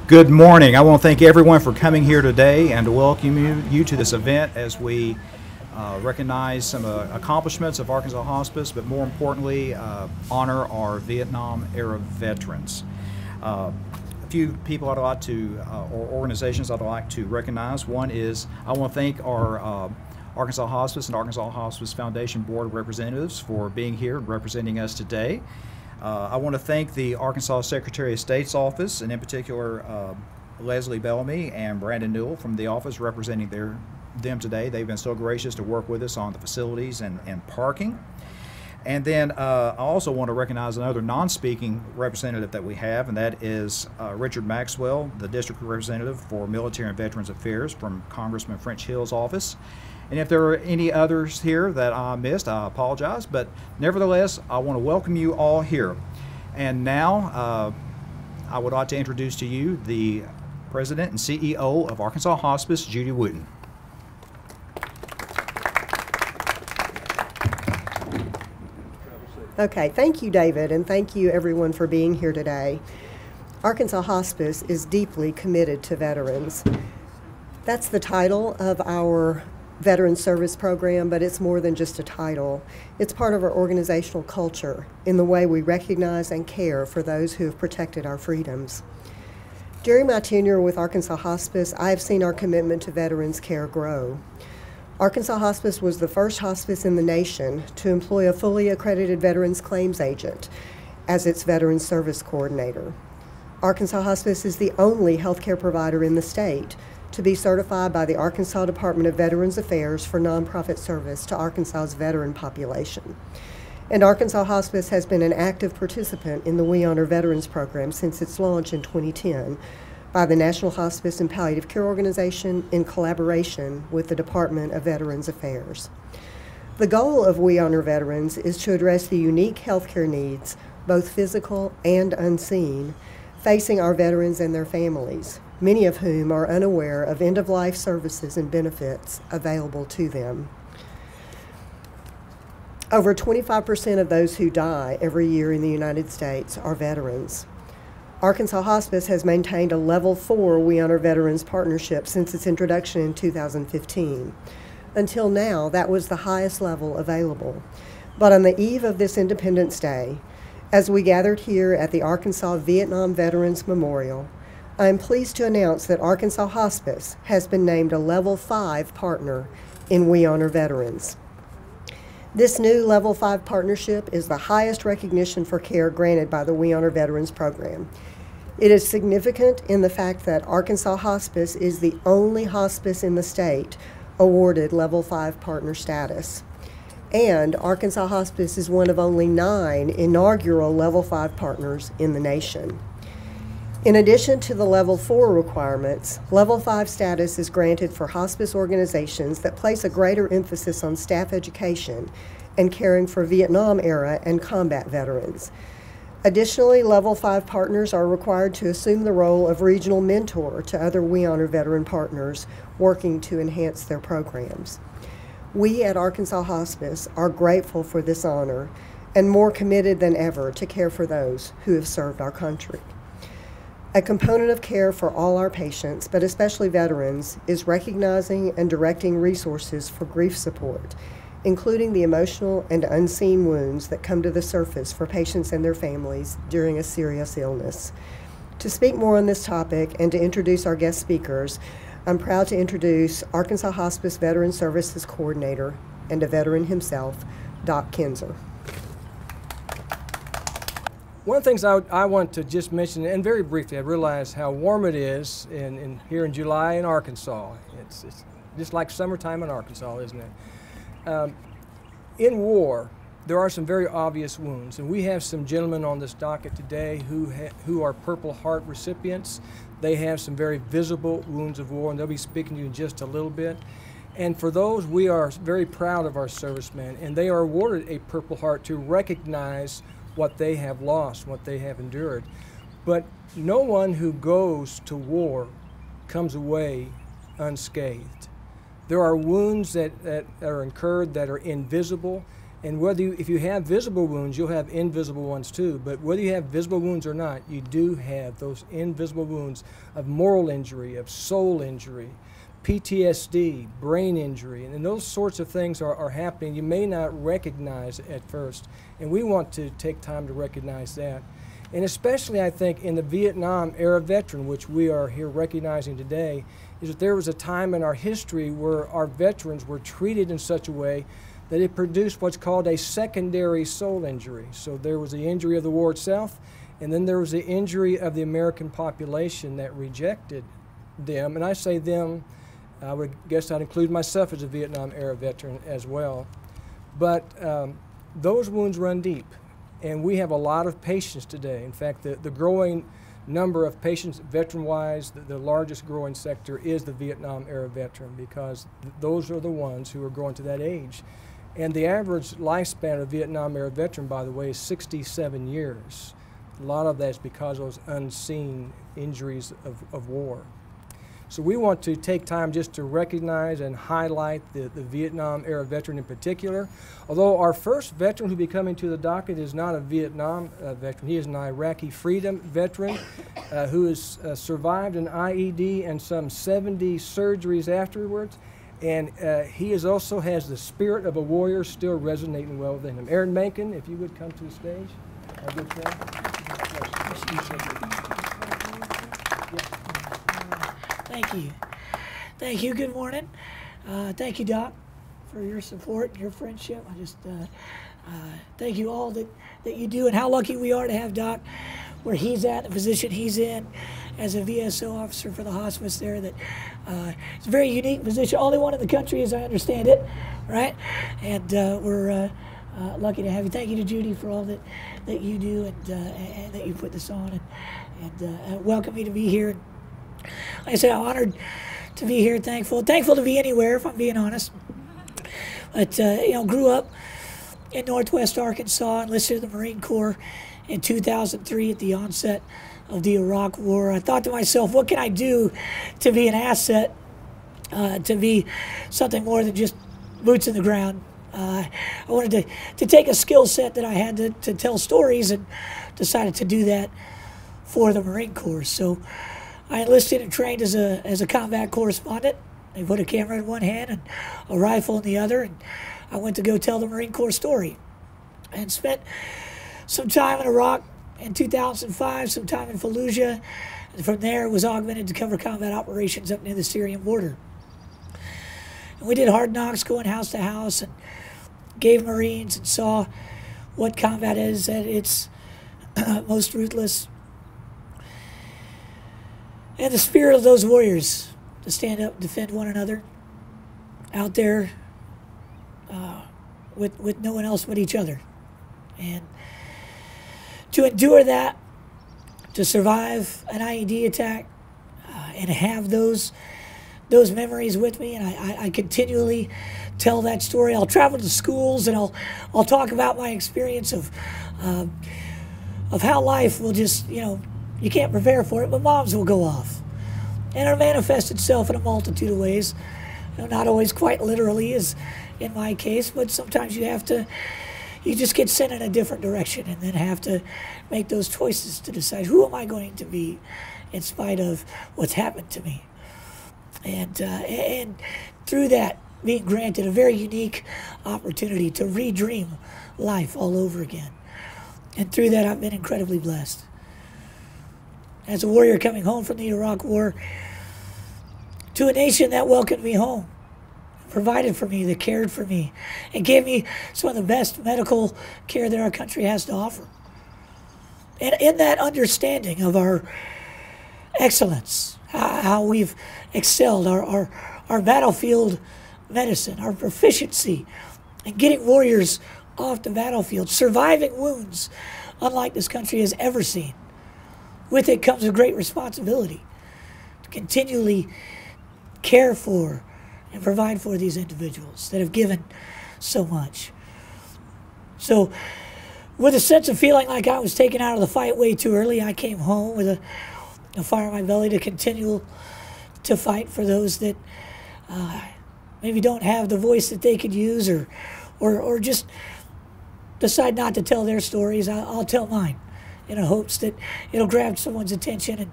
Good morning. I want to thank everyone for coming here today and to welcome you to this event as we recognize some accomplishments of Arkansas Hospice, but more importantly, honor our Vietnam-era veterans. A few people I'd like to, or organizations I'd like to recognize. One is I want to thank our Arkansas Hospice and Arkansas Hospice Foundation Board of Representatives for being here and representing us today. I want to thank the Arkansas Secretary of State's office, and in particular Leslie Bellamy and Brandon Newell from the office representing them today. They've been so gracious to work with us on the facilities and parking. And then I also want to recognize another non-speaking representative that we have, and that is Richard Maxwell, the District Representative for Military and Veterans Affairs from Congressman French Hill's office. And if there are any others here that I missed, I apologize, but nevertheless, I want to welcome you all here. And now, I would like to introduce to you the President and CEO of Arkansas Hospice, Judy Wooten. Okay, thank you, David, and thank you everyone for being here today. Arkansas Hospice is deeply committed to veterans. That's the title of our Veteran Service Program, but it's more than just a title. It's part of our organizational culture in the way we recognize and care for those who have protected our freedoms. During my tenure with Arkansas Hospice, I have seen our commitment to veterans care grow. Arkansas Hospice was the first hospice in the nation to employ a fully accredited Veterans Claims Agent as its Veterans Service Coordinator. Arkansas Hospice is the only healthcare provider in the state to be certified by the Arkansas Department of Veterans Affairs for nonprofit service to Arkansas's veteran population. And Arkansas Hospice has been an active participant in the We Honor Veterans program since its launch in 2010 by the National Hospice and Palliative Care Organization in collaboration with the Department of Veterans Affairs. The goal of We Honor Veterans is to address the unique healthcare needs, both physical and unseen, facing our veterans and their families, many of whom are unaware of end-of-life services and benefits available to them. Over 25% of those who die every year in the United States are veterans. Arkansas Hospice has maintained a Level 4 We Honor Veterans partnership since its introduction in 2015. Until now, that was the highest level available. But on the eve of this Independence Day, as we gathered here at the Arkansas Vietnam Veterans Memorial, I am pleased to announce that Arkansas Hospice has been named a Level 5 partner in We Honor Veterans. This new Level 5 partnership is the highest recognition for care granted by the We Honor Veterans program. It is significant in the fact that Arkansas Hospice is the only hospice in the state awarded Level 5 partner status. And Arkansas Hospice is one of only 9 inaugural Level 5 partners in the nation. In addition to the Level 4 requirements, Level 5 status is granted for hospice organizations that place a greater emphasis on staff education and caring for Vietnam-era and combat veterans. Additionally, Level 5 partners are required to assume the role of regional mentor to other We Honor veteran partners working to enhance their programs. We at Arkansas Hospice are grateful for this honor and more committed than ever to care for those who have served our country. A component of care for all our patients, but especially veterans, is recognizing and directing resources for grief support, including the emotional and unseen wounds that come to the surface for patients and their families during a serious illness. To speak more on this topic and to introduce our guest speakers, I'm proud to introduce Arkansas Hospice Veteran Services Coordinator and a veteran himself, Doc Kinzer. One of the things I want to just mention, and very briefly, I realize how warm it is here in July in Arkansas. It's just like summertime in Arkansas, isn't it? In war, there are some very obvious wounds, and we have some gentlemen on this docket today who are Purple Heart recipients. They have some very visible wounds of war, and they'll be speaking to you in just a little bit. And for those, we are very proud of our servicemen, and they are awarded a Purple Heart to recognize what they have lost, what they have endured. But no one who goes to war comes away unscathed. There are wounds that are incurred that are invisible, And if you have visible wounds, you'll have invisible ones too. But whether you have visible wounds or not, you do have those invisible wounds of moral injury, of soul injury, PTSD, brain injury, and those sorts of things are happening you may not recognize at first. And we want to take time to recognize that. And especially, I think, in the Vietnam era veteran, which we are here recognizing today, is that there was a time in our history where our veterans were treated in such a way that it produced what's called a secondary soul injury. So there was the injury of the war itself, and then there was the injury of the American population that rejected them. And I say them, I would guess I'd include myself as a Vietnam era veteran as well. But those wounds run deep, and we have a lot of patients today. In fact, the growing number of patients veteran-wise, the largest growing sector is the Vietnam era veteran, because those are the ones who are growing to that age. And the average lifespan of a Vietnam era veteran, by the way, is 67 years. A lot of that is because of those unseen injuries of war. So we want to take time just to recognize and highlight the Vietnam era veteran in particular. Although our first veteran who will be coming to the docket is not a Vietnam veteran. He is an Iraqi freedom veteran who has survived an IED and some 70 surgeries afterwards. And he also has the spirit of a warrior still resonating well within him. Aaron Mencken, if you would come to the stage, our good friend. Thank you. Thank you. Good morning. Thank you, Doc, for your support and your friendship. I just thank you all that you do, and how lucky we are to have Doc where he's at, the position he's in as a VSO officer for the hospice there. That it's a very unique position, only one in the country as I understand it, right? And we're lucky to have you. Thank you to Judy for all that you do and that you put this on, and welcome me to be here. Like I said, I'm honored to be here, thankful to be anywhere, if I'm being honest. But, grew up in Northwest Arkansas, enlisted in the Marine Corps in 2003 at the onset of the Iraq War. I thought to myself, what can I do to be an asset, to be something more than just boots in the ground? I wanted to take a skill set that I had to tell stories, and decided to do that for the Marine Corps. So I enlisted and trained as a combat correspondent. They put a camera in one hand and a rifle in the other, and I went to go tell the Marine Corps story. And spent some time in Iraq in 2005, some time in Fallujah, and from there was augmented to cover combat operations up near the Syrian border. And we did hard knocks, going house to house, and gave Marines and saw what combat is at its most ruthless. And the spirit of those warriors to stand up and defend one another out there with no one else but each other. And to endure that, to survive an IED attack, and have those memories with me. And I continually tell that story. I'll travel to schools and I'll talk about my experience of how life will just, you can't prepare for it, but bombs will go off. And it'll manifest itself in a multitude of ways. Not always quite literally, as in my case, but sometimes you just get sent in a different direction, and then have to make those choices to decide, who am I going to be in spite of what's happened to me? And through that, being granted a very unique opportunity to redream life all over again. And through that, I've been incredibly blessed. As a warrior coming home from the Iraq War, to a nation that welcomed me home, provided for me, that cared for me, and gave me some of the best medical care that our country has to offer. And in that understanding of our excellence, how we've excelled, our battlefield medicine, our proficiency in getting warriors off the battlefield, surviving wounds unlike this country has ever seen. With it comes a great responsibility to continually care for and provide for these individuals that have given so much. So, with a sense of feeling like I was taken out of the fight way too early, I came home with a fire in my belly to continue to fight for those that maybe don't have the voice that they could use, or just decide not to tell their stories, I'll tell mine in hopes that it'll grab someone's attention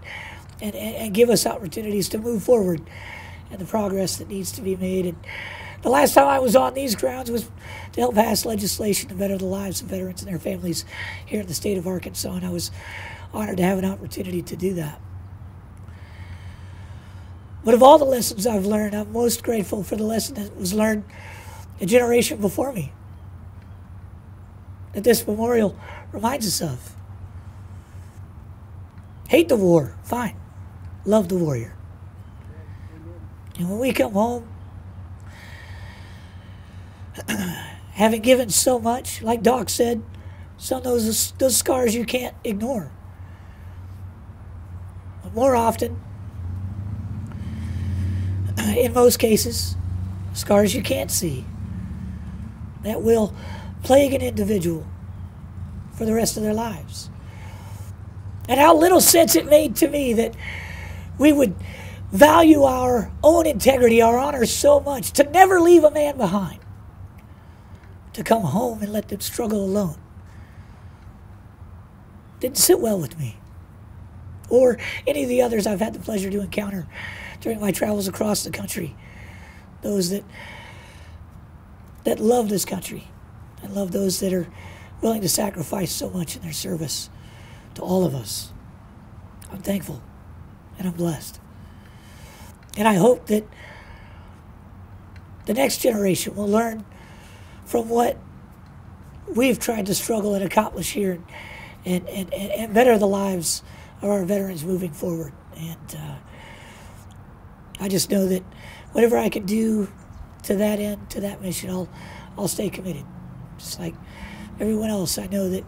and give us opportunities to move forward and the progress that needs to be made. And the last time I was on these grounds was to help pass legislation to better the lives of veterans and their families here in the state of Arkansas, and I was honored to have an opportunity to do that. But of all the lessons I've learned, I'm most grateful for the lesson that was learned a generation before me, that this memorial reminds us of. Hate the war, fine. Love the warrior. And when we come home, having given so much, like Doc said, some of those scars you can't ignore. But more often, in most cases, scars you can't see that will plague an individual for the rest of their lives. And how little sense it made to me that we would value our own integrity, our honor so much, to never leave a man behind, to come home and let them struggle alone. Didn't sit well with me, or any of the others I've had the pleasure to encounter during my travels across the country. Those that love this country and love those that are willing to sacrifice so much in their service to all of us. I'm thankful and I'm blessed. And I hope that the next generation will learn from what we've tried to struggle and accomplish here and better the lives of our veterans moving forward. And I just know that whatever I can do to that end, to that mission, I'll stay committed. Just like everyone else, I know that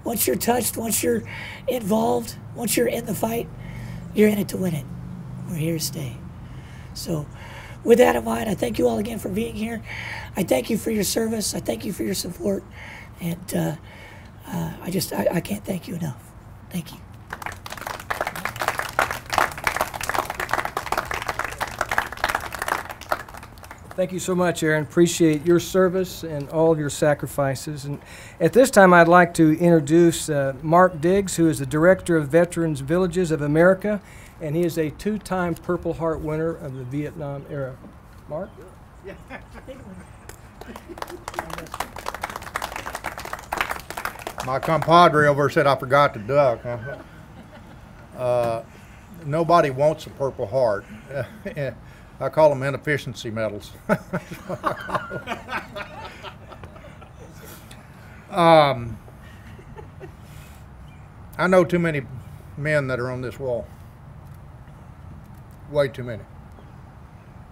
once you're touched, once you're involved, once you're in the fight, you're in it to win it. We're here to stay. So with that in mind, I thank you all again for being here. I thank you for your service. I thank you for your support. And I can't thank you enough. Thank you. Thank you so much, Aaron. Appreciate your service and all of your sacrifices. And at this time, I'd like to introduce Mark Diggs, who is the Director of Veterans Villages of America, and he is a two-time Purple Heart winner of the Vietnam era. Mark? My compadre over said I forgot to duck. Nobody wants a Purple Heart. I call them inefficiency medals. I know too many men that are on this wall. Way too many.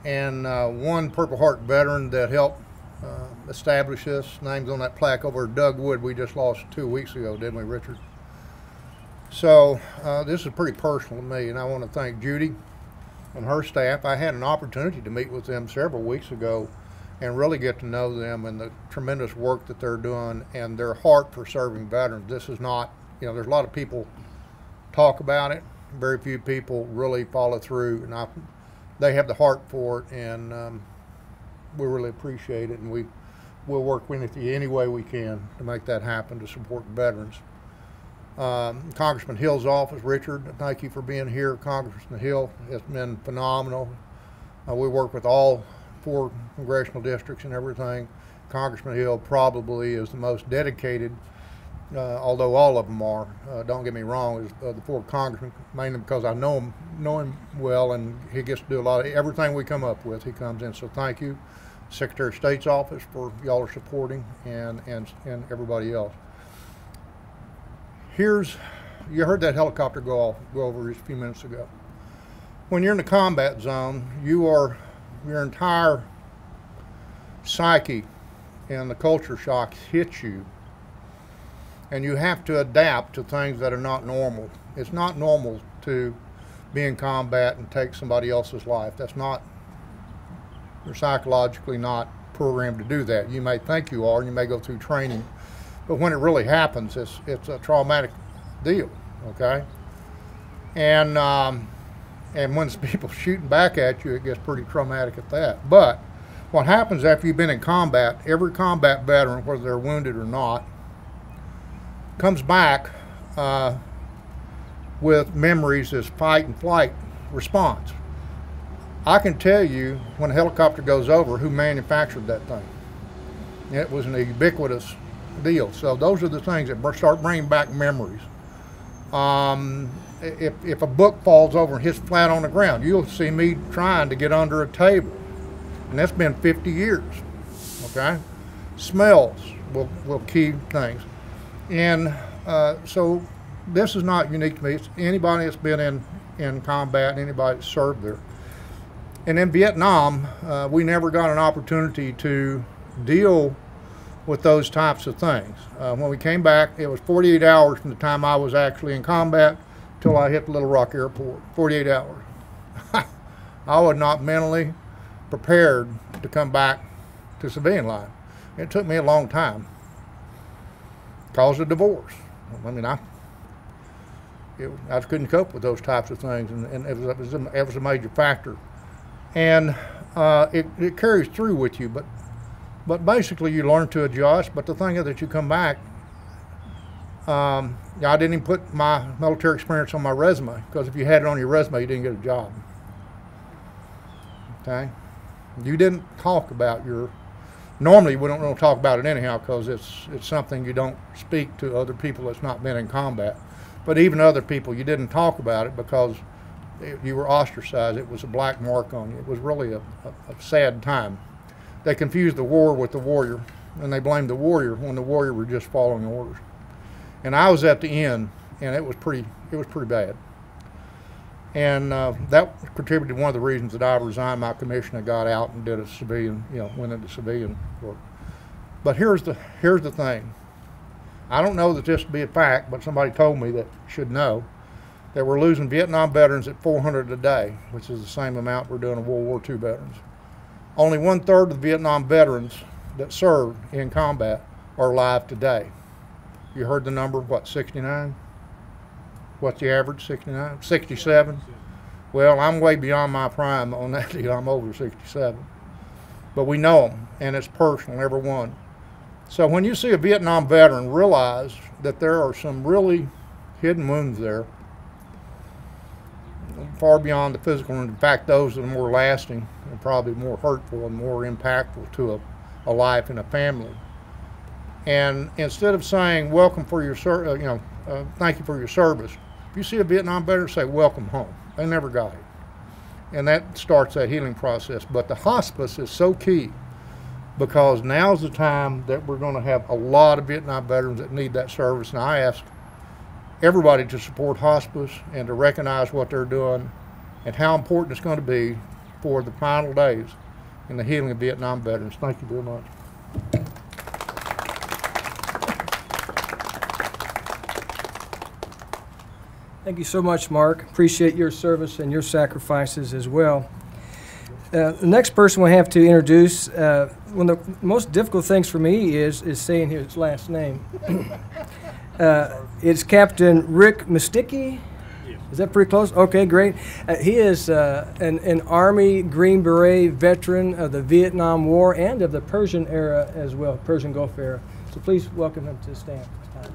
And one Purple Heart veteran that helped establish this, name's on that plaque over Doug Wood we just lost 2 weeks ago, didn't we, Richard? So this is pretty personal to me, and I want to thank Judy and her staff. I had an opportunity to meet with them several weeks ago and really get to know them and the tremendous work that they're doing and their heart for serving veterans. This is not, there's a lot of people talk about it. Very few people really follow through, and they have the heart for it, and we really appreciate it, and we'll work with you any way we can to make that happen to support veterans. Congressman Hill's office, Richard, thank you for being here. Congressman Hill has been phenomenal. We work with all 4 congressional districts and everything. Congressman Hill probably is the most dedicated, although all of them are. Don't get me wrong, is the 4 congressmen, mainly because I know him well, and he gets to do a lot of everything we come up with. He comes in, so thank you. Secretary of State's office for y'all are supporting, and everybody else. You heard that helicopter go over just a few minutes ago. When you're in the combat zone, your entire psyche and the culture shock hits you, and you have to adapt to things that are not normal. It's not normal to be in combat and take somebody else's life. You're psychologically not programmed to do that. You may think you are, and you may go through training, but when it really happens, it's a traumatic deal, okay? And when people shooting back at you, it gets pretty traumatic at that. But what happens after you've been in combat, every combat veteran, whether they're wounded or not, comes back with memories as fight and flight response. I can tell you when a helicopter goes over who manufactured that thing. It was an ubiquitous deal. So those are the things that start bringing back memories. If a book falls over and hits flat on the ground, you'll see me trying to get under a table. And that's been 50 years, okay? Smells will key things. And so this is not unique to me. It's anybody that's been in combat, anybody that's served there. And in Vietnam, we never got an opportunity to deal with those types of things. When we came back, it was 48 hours from the time I was actually in combat till I hit Little Rock Airport, 48 hours. I was not mentally prepared to come back to civilian life. It took me a long time. Caused a divorce. I mean, I just couldn't cope with those types of things, and it was a major factor. And it carries through with you, but basically you learn to adjust. But the thing is that you come back, I didn't even put my military experience on my resume, because if you had it on your resume, you didn't get a job. Okay? You didn't talk about normally we don't talk about it anyhow, because it's something you don't speak to other people that's not been in combat. But even other people, you didn't talk about it because you were ostracized. It was a black mark on you. It was really a sad time. They confused the war with the warrior, and they blamed the warrior when the warrior were just following orders. And I was at the end, and it was pretty bad. And that contributed to one of the reasons that I resigned my commission and got out and did a civilian, went into civilian work. But here's the thing. I don't know that this to be a fact, but somebody told me that should know that we're losing Vietnam veterans at 400 a day, which is the same amount we're doing of World War II veterans. Only 1/3 of the Vietnam veterans that served in combat are alive today. You heard the number, what, 69? What's the average, 69? 67? Well, I'm way beyond my prime on that deal. I'm over 67. But we know them, and it's personal, every one. So when you see a Vietnam veteran, realize that there are some really hidden wounds there, far beyond the physical, and in fact those that are more lasting and probably more hurtful and more impactful to a life and a family. And instead of saying welcome for your thank you for your service, if you see a Vietnam veteran, say welcome home. They never got it, and that starts that healing process. But the hospice is so key, because now's the time that we're going to have a lot of Vietnam veterans that need that service. And I ask everybody to support hospice and to recognize what they're doing and how important it's going to be for the final days in the healing of Vietnam veterans. Thank you very much. Thank you so much, Mark. Appreciate your service and your sacrifices as well. The next person we have to introduce, one of the most difficult things for me is saying his last name. It's Captain Rick Mysticki. Yes. Is that pretty close? Okay, great. He is an Army Green Beret veteran of the Vietnam War and of the Persian era as well, Persian Gulf era. So please welcome him to stand this time.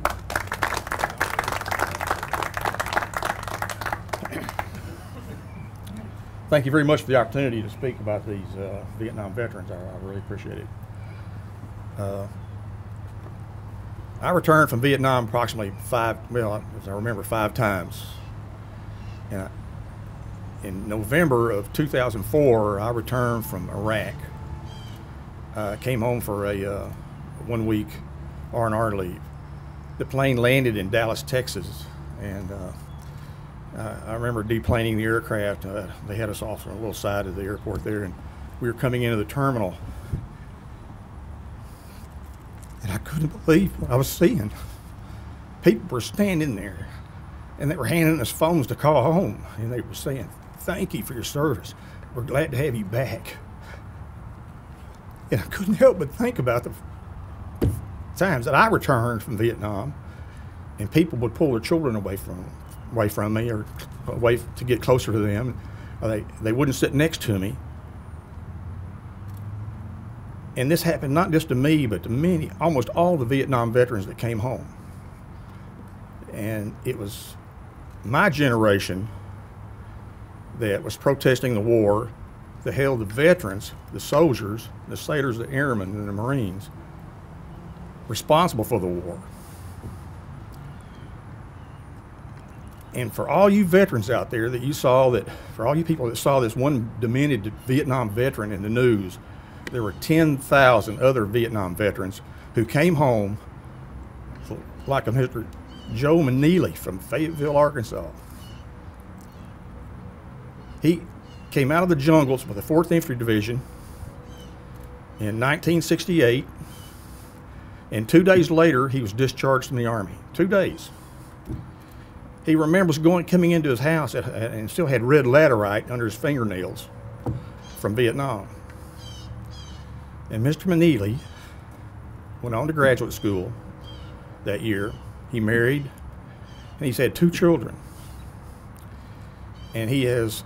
Thank you very much for the opportunity to speak about these Vietnam veterans. I really appreciate it. I returned from Vietnam approximately as I remember, 5 times. And in November of 2004, I returned from Iraq. Came home for a 1-week R&R leave. The plane landed in Dallas, Texas, and I remember deplaning the aircraft. They had us off on a little side of the airport there, and we were coming into the terminal. And I couldn't believe what I was seeing. People were standing there, and they were handing us phones to call home, and they were saying, "Thank you for your service. We're glad to have you back." And I couldn't help but think about the times that I returned from Vietnam, and people would pull their children away from me, or away to get closer to them. They wouldn't sit next to me. And this happened not just to me, but to almost all the Vietnam veterans that came home. And it was my generation that was protesting the war that held the veterans, the soldiers, the sailors, the airmen, and the Marines responsible for the war. And for all you veterans out there that you saw that, for all you people that saw this one demented Vietnam veteran in the news, there were 10,000 other Vietnam veterans who came home, like a Mr. Joe Meneely from Fayetteville, Arkansas. He came out of the jungles with the 4th Infantry Division in 1968, and 2 days later he was discharged from the Army. 2 days. He remembers coming into his house and still had red laterite under his fingernails from Vietnam. And Mr. Meneely went on to graduate school that year. He married, and he's had 2 children. And he has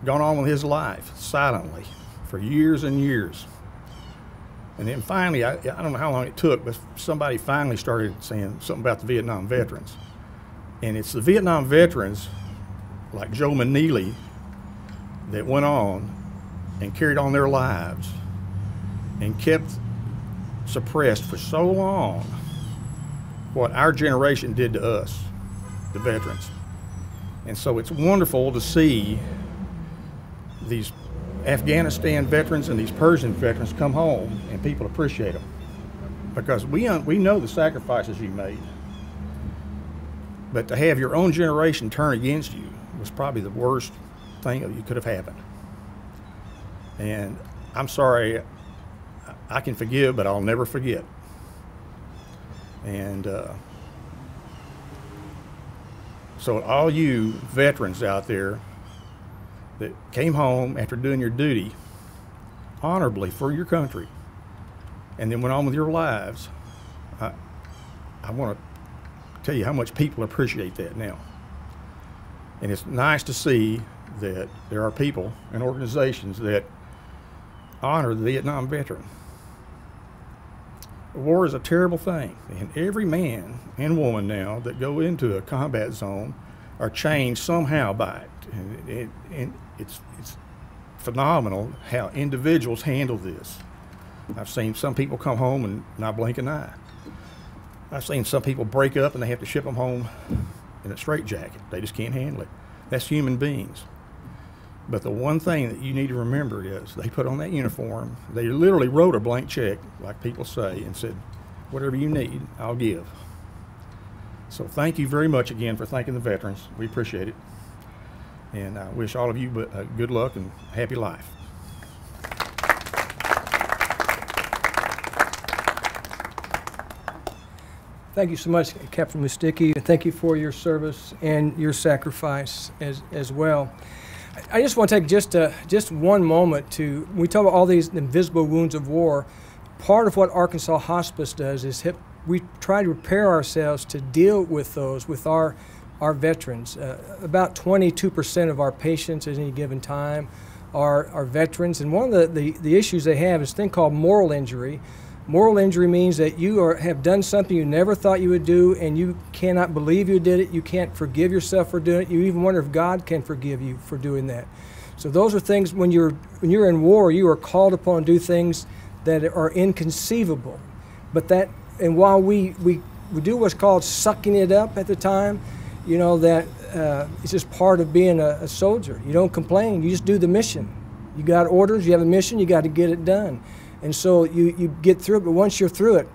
gone on with his life silently for years and years. And then finally, I don't know how long it took, but somebody finally started saying something about the Vietnam veterans. And it's the Vietnam veterans, like Joe Meneely, that went on and carried on their lives and kept suppressed for so long what our generation did to us, the veterans. And so it's wonderful to see these Afghanistan veterans and these Persian veterans come home and people appreciate them, because we know the sacrifices you made. But to have your own generation turn against you was probably the worst thing that you could have happened. And I'm sorry, I can forgive, but I'll never forget. And so all you veterans out there that came home after doing your duty honorably for your country and then went on with your lives, I want to tell you how much people appreciate that now. And it's nice to see that there are people and organizations that honor the Vietnam veteran. War is a terrible thing, and every man and woman now that go into a combat zone are changed somehow by it. And it's phenomenal how individuals handle this. I've seen some people come home and not blink an eye. I've seen some people break up and they have to ship them home in a straitjacket. They just can't handle it. That's human beings. But the one thing that you need to remember is they put on that uniform. They literally wrote a blank check, like people say, and said, whatever you need, I'll give. So thank you very much again for thanking the veterans. We appreciate it. And I wish all of you good luck and happy life. Thank you so much, Captain Musticky, and thank you for your service and your sacrifice as well. I just want to take just one moment to, we talk about all these invisible wounds of war. Part of what Arkansas Hospice does is we try to prepare ourselves to deal with those, with our veterans. About 22% of our patients at any given time are veterans, and one of the issues they have is a thing called moral injury. Moral injury means that you have done something you never thought you would do, and you cannot believe you did it. You can't forgive yourself for doing it. You even wonder if God can forgive you for doing that. So those are things, when you're in war, you are called upon to do things that are inconceivable. But and while we do what's called sucking it up at the time, you know, that it's just part of being a soldier. You don't complain. You just do the mission. You got orders. You have a mission. You got to get it done. And so you get through it, but once you're through it,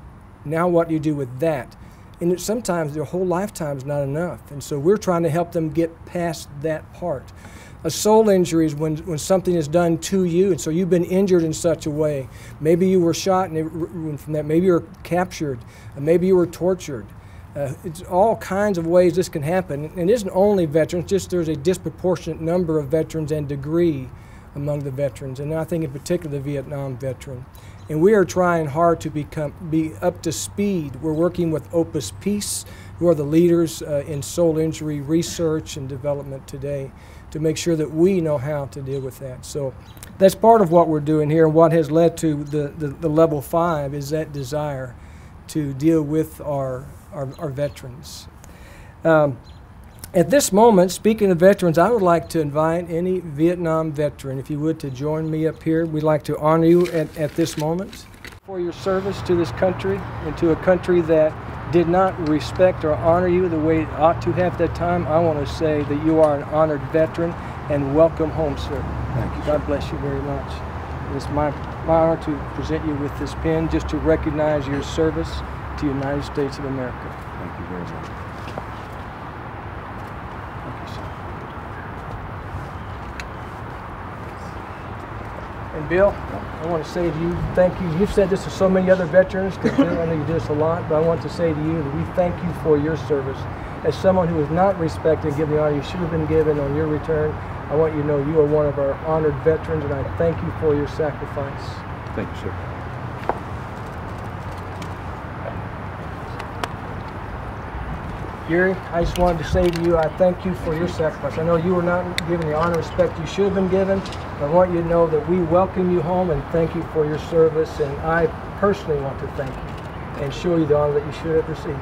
now what do you do with that? And sometimes their whole lifetime is not enough. And so we're trying to help them get past that part. A soul injury is when something is done to you, and so you've been injured in such a way. Maybe you were shot, and from that, maybe you were captured, maybe you were tortured. It's all kinds of ways this can happen. And it isn't only veterans, just there's a disproportionate number of veterans and degree among the veterans, and I think in particular the Vietnam veteran. And we are trying hard to be up to speed. We're working with Opus Peace, who are the leaders in soul injury research and development today, to make sure that we know how to deal with that. So that's part of what we're doing here, and what has led to the level 5 is that desire to deal with our veterans. At this moment, speaking of veterans, I would like to invite any Vietnam veteran, if you would, to join me up here. We'd like to honor you at this moment for your service to this country and to a country that did not respect or honor you the way it ought to have at that time. I want to say that you are an honored veteran and welcome home, sir. Thank you. God bless you very much. It's my honor to present you with this pin just to recognize your service to the United States of America. Thank you very much. And Bill, I want to say to you, thank you. You've said this to so many other veterans, because I know you do this a lot, but I want to say to you that we thank you for your service. As someone who is not respected and given the honor you should have been given on your return, I want you to know you are one of our honored veterans, and I thank you for your sacrifice. Thank you, sir. Gary, I just wanted to say to you, I thank you for your sacrifice. I know you were not given the honor and respect you should have been given. I want you to know that we welcome you home and thank you for your service, and I personally want to thank you and show you the honor that you should have received.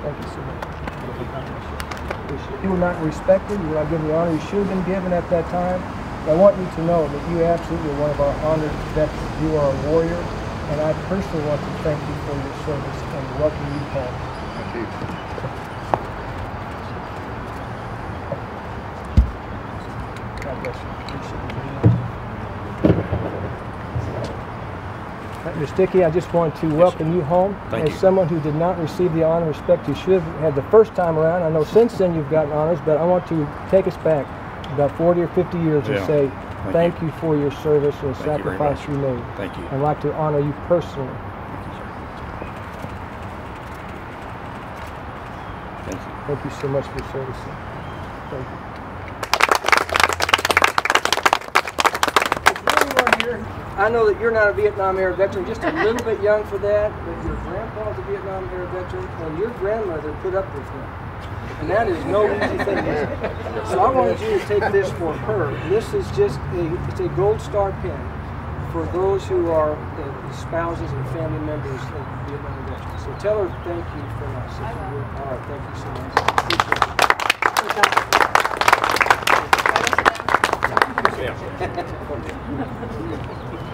Thank you so much. You were not respected, you were not given the honor you should have been given at that time. But I want you to know that you absolutely are one of our honored veterans. You are a warrior. And I personally want to thank you for your service and welcome you home. Thank you. God bless you. Mr. Sticky, I just want to welcome you home. Thank as you. someone who did not receive the honor and respect you should have had the first time around. I know since then you've gotten honors, but I want to take us back about 40 or 50 years and say, thank you for your service and the sacrifice you made. Thank you. I'd like to honor you personally. Thank you. Thank you so much for your service, sir. Thank you. If anyone here, I know that you're not a Vietnam era veteran, just a little bit young for that, but your grandpa's a Vietnam era veteran, and your grandmother put up with him. And that is no easy thing, is it? So I wanted you to take this for her. This is just it's a gold star pin for those who are the spouses and family members of Vietnam veterans. So tell her thank you from us. All right, thank you so much.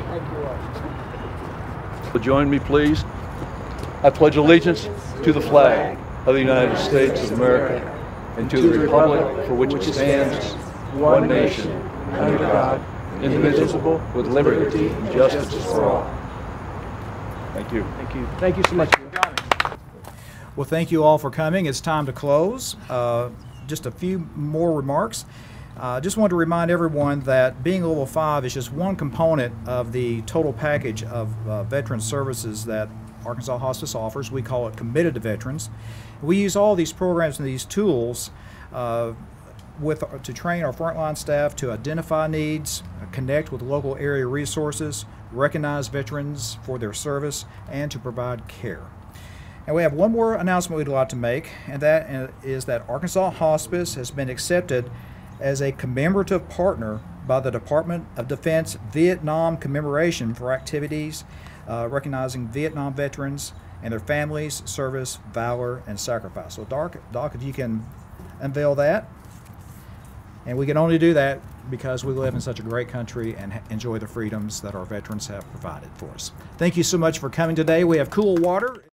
Thank you all. Join me, please. I pledge allegiance to the flag of the United States of America and to the republic for which it stands, one nation, under God, indivisible, with liberty and justice for all. Thank you. Thank you. Thank you so much. Well, thank you all for coming. It's time to close. Just a few more remarks. Just wanted to remind everyone that being a level 5 is just one component of the total package of veteran services that Arkansas Hospice offers. We call it Committed to Veterans. We use all these programs and these tools to train our frontline staff to identify needs, connect with local area resources, recognize veterans for their service, and to provide care. And we have one more announcement we'd like to make, and that is that Arkansas Hospice has been accepted as a commemorative partner by the Department of Defense Vietnam Commemoration for activities recognizing Vietnam veterans and their families, service, valor, and sacrifice. So Doc, if you can unveil that. And we can only do that because we live in such a great country and enjoy the freedoms that our veterans have provided for us. Thank you so much for coming today. We have cool water.